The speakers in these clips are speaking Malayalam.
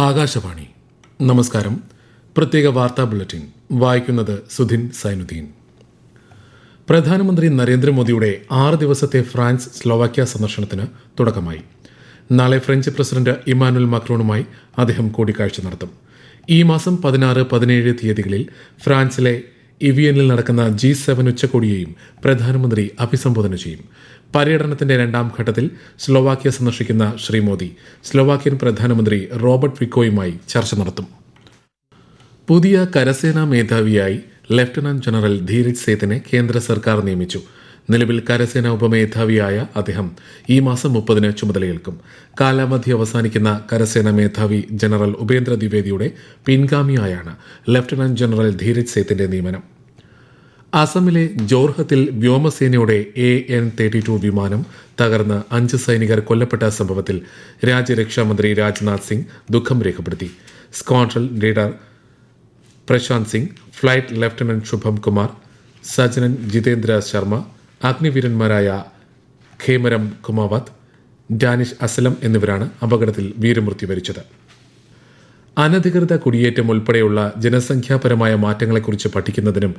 ആകാശവാണി. നമസ്കാരം. പ്രത്യേക വാർത്താ ബുള്ളറ്റിൻ വായിക്കുന്നത് സുധിൻ സൈനുദ്ദീൻ. പ്രധാനമന്ത്രി നരേന്ദ്രമോദിയുടെ 6 ദിവസത്തെ ഫ്രാൻസ് സ്ലോവാക്യ സന്ദർശനത്തിന് തുടക്കമായി. നാളെ ഫ്രഞ്ച് പ്രസിഡന്റ് ഇമ്മാനുവൽ മാക്രോണുമായി അദ്ദേഹം കൂടിക്കാഴ്ച നടത്തും. ഈ മാസം 16-17 തീയതികളിൽ ഫ്രാൻസിലെ ഇവിയനിൽ നടക്കുന്ന G7 ഉച്ചകോടിയെയും പ്രധാനമന്ത്രി അഭിസംബോധന ചെയ്യും. പര്യടനത്തിന്റെ 2ാം ഘട്ടത്തിൽ സ്ലോവാക്യ സന്ദർശിക്കുന്ന ശ്രീ മോദി സ്ലോവാക്യൻ പ്രധാനമന്ത്രി റോബർട്ട് ഫിക്കോയുമായി ചർച്ച നടത്തും. പുതിയ കരസേനാ മേധാവിയായി ലഫ്റ്റനന്റ് ജനറൽ ധീരജ് സേത്തിനെ കേന്ദ്ര സർക്കാർ നിയമിച്ചു. നിലവിൽ കരസേനാ ഉപമേധാവിയായ അദ്ദേഹം ഈ മാസം 30-ന് ചുമതലയേൽക്കും. കാലാവധി അവസാനിക്കുന്ന കരസേനാ മേധാവി ജനറൽ ഉപേന്ദ്ര ദ്വിവേദിയുടെ പിൻഗാമിയായാണ് ലഫ്റ്റനന്റ് ജനറൽ ധീരജ് സേത്തിന്റെ നിയമനം. അസമിലെ ജോർഹത്തിൽ വ്യോമസേനയുടെ AN-32 വിമാനം തകർന്ന് 5 സൈനികർ കൊല്ലപ്പെട്ട സംഭവത്തിൽ രാജ്യരക്ഷാമന്ത്രി രാജ്നാഥ് സിംഗ് ദുഃഖം രേഖപ്പെടുത്തി. Squadron leader Prashant Singh, flight lieutenant Shubham Kumar, സജനൻ ജിതേന്ദ്ര ശർമ്മ, അഗ്നിവീരന്മാരായ ഖേമരം കുമാവത്ത്, ഡാനിഷ് അസലം എന്നിവരാണ് അപകടത്തിൽ വീരമൃത്യു വരിച്ചത്. അനധികൃത കുടിയേറ്റം ഉൾപ്പെടെയുള്ള ജനസംഖ്യാപരമായ മാറ്റങ്ങളെക്കുറിച്ച് പഠിക്കുന്നതിനും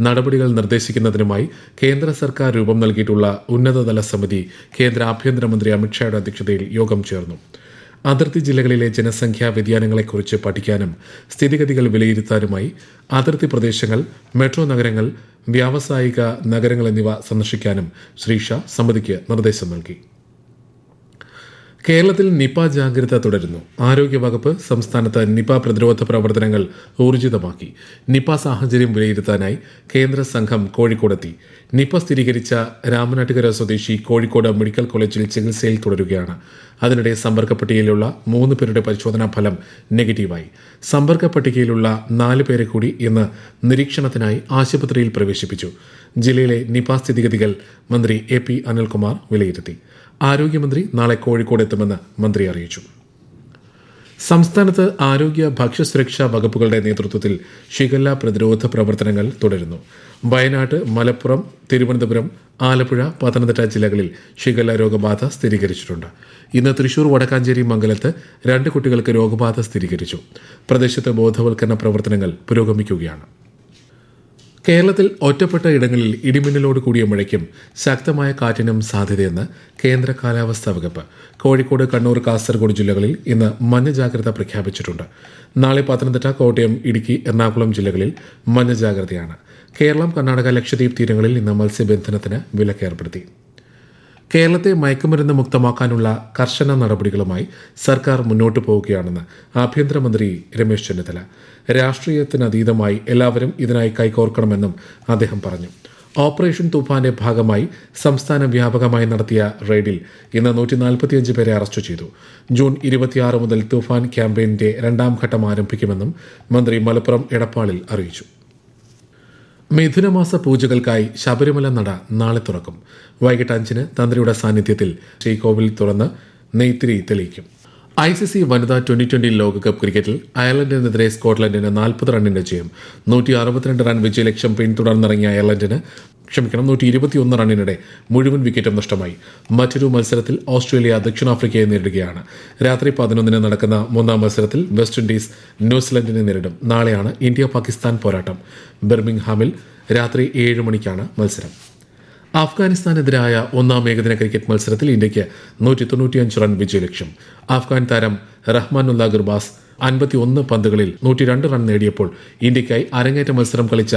നടപടികൾ നിർദ്ദേശിക്കുന്നതിനുമായി കേന്ദ്ര സർക്കാർ രൂപം നൽകിയിട്ടുള്ള ഉന്നതതല സമിതി കേന്ദ്ര ആഭ്യന്തരമന്ത്രി അമിത്ഷായുടെ അധ്യക്ഷതയിൽ യോഗം ചേർന്നു. അതിർത്തി ജില്ലകളിലെ ജനസംഖ്യാ വ്യതിയാനങ്ങളെക്കുറിച്ച് പഠിക്കാനും സ്ഥിതിഗതികൾ വിലയിരുത്താനുമായി അതിർത്തി പ്രദേശങ്ങൾ, മെട്രോ നഗരങ്ങൾ, വ്യാവസായിക നഗരങ്ങൾ എന്നിവ സന്ദർശിക്കാനും ശ്രീ ഷാ സമിതിക്ക് നിർദ്ദേശം നൽകി. കേരളത്തിൽ നിപ ജാഗ്രത തുടരുന്നു. ആരോഗ്യവകുപ്പ് സംസ്ഥാനത്ത് നിപ പ്രതിരോധ പ്രവർത്തനങ്ങൾ ഊർജിതമാക്കി. നിപ സാഹചര്യം വിലയിരുത്താനായി കേന്ദ്ര സംഘം കോഴിക്കോടെത്തി. നിപ സ്ഥിരീകരിച്ച രാമനാട്ടുകര സ്വദേശി കോഴിക്കോട് മെഡിക്കൽ കോളേജിൽ ചികിത്സയിൽ തുടരുകയാണ്. അതിനിടെ സമ്പർക്ക പട്ടികയിലുള്ള 3 പേരുടെ പരിശോധനാ ഫലം നെഗറ്റീവായി. സമ്പർക്ക പട്ടികയിലുള്ള 4 പേരെ കൂടി ഇന്ന് നിരീക്ഷണത്തിനായി ആശുപത്രിയിൽ പ്രവേശിപ്പിച്ചു. ജില്ലയിലെ നിപ സ്ഥിതിഗതികൾ മന്ത്രി AP അനിൽകുമാർ വിലയിരുത്തി. ആരോഗ്യമന്ത്രി നാളെ കോഴിക്കോട് എത്തുമെന്ന് മന്ത്രി അറിയിച്ചു. സംസ്ഥാനത്ത് ആരോഗ്യ ഭക്ഷ്യസുരക്ഷാ വകുപ്പുകളുടെ നേതൃത്വത്തിൽ ഷിഗല്ല പ്രതിരോധ പ്രവർത്തനങ്ങൾ തുടരുന്നു. വയനാട്, മലപ്പുറം, തിരുവനന്തപുരം, ആലപ്പുഴ, പത്തനംതിട്ട ജില്ലകളിൽ ഷിഗല്ല രോഗബാധ സ്ഥിരീകരിച്ചിട്ടുണ്ട്. ഇന്ന് തൃശൂർ, വടക്കാഞ്ചേരി, മംഗലത്ത് 2 കുട്ടികൾക്ക് രോഗബാധ സ്ഥിരീകരിച്ചു. പ്രദേശത്ത് ബോധവൽക്കരണ പ്രവർത്തനങ്ങൾ പുരോഗമിക്കുകയാണ്. കേരളത്തിൽ ഒറ്റപ്പെട്ട ഇടങ്ങളിൽ ഇടിമിന്നലോട് കൂടിയ മഴയ്ക്കും ശക്തമായ കാറ്റിനും സാധ്യതയെന്ന് കേന്ദ്ര കാലാവസ്ഥാ വകുപ്പ്. കോഴിക്കോട്, കണ്ണൂർ, കാസർഗോഡ് ജില്ലകളിൽ ഇന്ന് മഞ്ഞ ജാഗ്രത പ്രഖ്യാപിച്ചിട്ടുണ്ട്. നാളെ പത്തനംതിട്ട, കോട്ടയം, ഇടുക്കി, എറണാകുളം ജില്ലകളിൽ മഞ്ഞ ജാഗ്രതയാണ്. കേരളം, കർണാടക, ലക്ഷദ്വീപ് തീരങ്ങളിൽ ഇന്ന് മത്സ്യബന്ധനത്തിന് വിലക്കേർപ്പെടുത്തി. കേരളത്തെ മയക്കുമരുന്ന് മുക്തമാക്കാനുള്ള കർശന നടപടികളുമായി സർക്കാർ മുന്നോട്ടു പോവുകയാണെന്ന് ആഭ്യന്തരമന്ത്രി രമേശ് ചെന്നിത്തല. രാഷ്ട്രീയത്തിനതീതമായി എല്ലാവരും ഇതിനായി കൈകോർക്കണമെന്നും അദ്ദേഹം പറഞ്ഞു. ഓപ്പറേഷൻ തൂഫാന്റെ ഭാഗമായി സംസ്ഥാന വ്യാപകമായി നടത്തിയ റെയ്ഡിൽ ഇന്ന് 145 പേരെ അറസ്റ്റ് ചെയ്തു. ജൂൺ 26 മുതൽ തൂഫാൻ ക്യാമ്പയിന്റെ 2ാം ഘട്ടം ആരംഭിക്കുമെന്നും മന്ത്രി മലപ്പുറം എടപ്പാളിൽ അറിയിച്ചു. മിഥുനമാസ പൂജകൾക്കായി ശബരിമല നട നാളെ തുറക്കും. വൈകിട്ട് 5-ന് തന്ത്രിയുടെ സാന്നിധ്യത്തിൽ ശ്രീകോവിൽ തുറന്ന് നെയ്ത്തിരി തെളിയിക്കും. ICC വനിതാ 2020 ലോകകപ്പ് ക്രിക്കറ്റിൽ അയർലൻഡിനെതിരെ സ്കോട്ട്ലൻഡിന് 40 റണ്ണിന്റെ ജയം. 162 റൺ വിജയലക്ഷ്യം പിന്തുടർന്നിറങ്ങിയ അയർലൻഡിന് 121 റണ്ണിനിടെ മുഴുവൻ വിക്കറ്റും നഷ്ടമായി. മറ്റൊരു മത്സരത്തിൽ ഓസ്ട്രേലിയ ദക്ഷിണാഫ്രിക്കയെ നേരിടുകയാണ്. രാത്രി 11-ന് നടക്കുന്ന 3ാം മത്സരത്തിൽ വെസ്റ്റ് ഇൻഡീസ് ന്യൂസിലൻഡിനെ നേരിടും. നാളെയാണ് ഇന്ത്യ-പാകിസ്ഥാൻ പോരാട്ടം. ബർമിംഗ്ഹാമിൽ രാത്രി 7 മണിക്കാണ് മത്സരം. അഫ്ഗാനിസ്ഥാനെതിരായ 1ാം ഏകദിന ക്രിക്കറ്റ് മത്സരത്തിൽ ഇന്ത്യയ്ക്ക് 195 റൺ വിജയലക്ഷ്യം. അഫ്ഗാൻ താരം റഹ്മാനുല്ല ഗുർബാസ് 51 പന്തുകളിൽ 102 റൺ നേടിയപ്പോൾ ഇന്ത്യയ്ക്കായി അരങ്ങേറ്റ മത്സരം കളിച്ച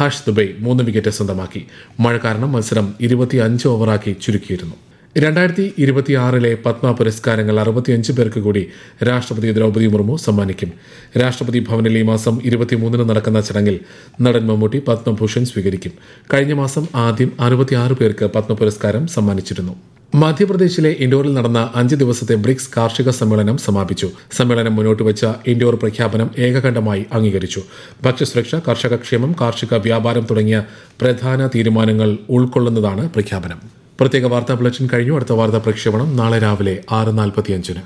ഹർഷ് ദുബൈ 3 വിക്കറ്റ് സ്വന്തമാക്കി. മഴ കാരണം മത്സരം 25 ഓവറാക്കി ചുരുക്കിയിരുന്നു. 2026 പത്മ പുരസ്കാരങ്ങൾ 65 പേർക്ക് കൂടി രാഷ്ട്രപതി ദ്രൗപദി മുർമു സമ്മാനിക്കും. രാഷ്ട്രപതി ഭവനിൽ ഈ മാസം 23-ന് നടക്കുന്ന ചടങ്ങിൽ നടൻ മമ്മൂട്ടി പത്മഭൂഷൺ സ്വീകരിക്കും. കഴിഞ്ഞ മാസം ആദ്യം 66 പേർക്ക് പത്മ പുരസ്കാരം സമ്മാനിച്ചിരുന്നു. മധ്യപ്രദേശിലെ ഇൻഡോറിൽ നടന്ന 5 ദിവസത്തെ ബ്രിക്സ് കാർഷിക സമ്മേളനം സമാപിച്ചു. സമ്മേളനം മുന്നോട്ട് വെച്ച ഇൻഡോർ പ്രഖ്യാപനം ഏകകണ്ഠമായി അംഗീകരിച്ചു. ഭക്ഷ്യസുരക്ഷ, കർഷകക്ഷേമം, കാർഷിക വ്യാപാരം തുടങ്ങിയ പ്രധാന തീരുമാനങ്ങൾ ഉൾക്കൊള്ളുന്നതാണ് പ്രഖ്യാപനം. പ്രത്യേക വാർത്താ ബുള്ളറ്റിൻ കഴിഞ്ഞു. അടുത്ത വാർത്താ പ്രക്ഷേപണം നാളെ രാവിലെ 6:45-ന്.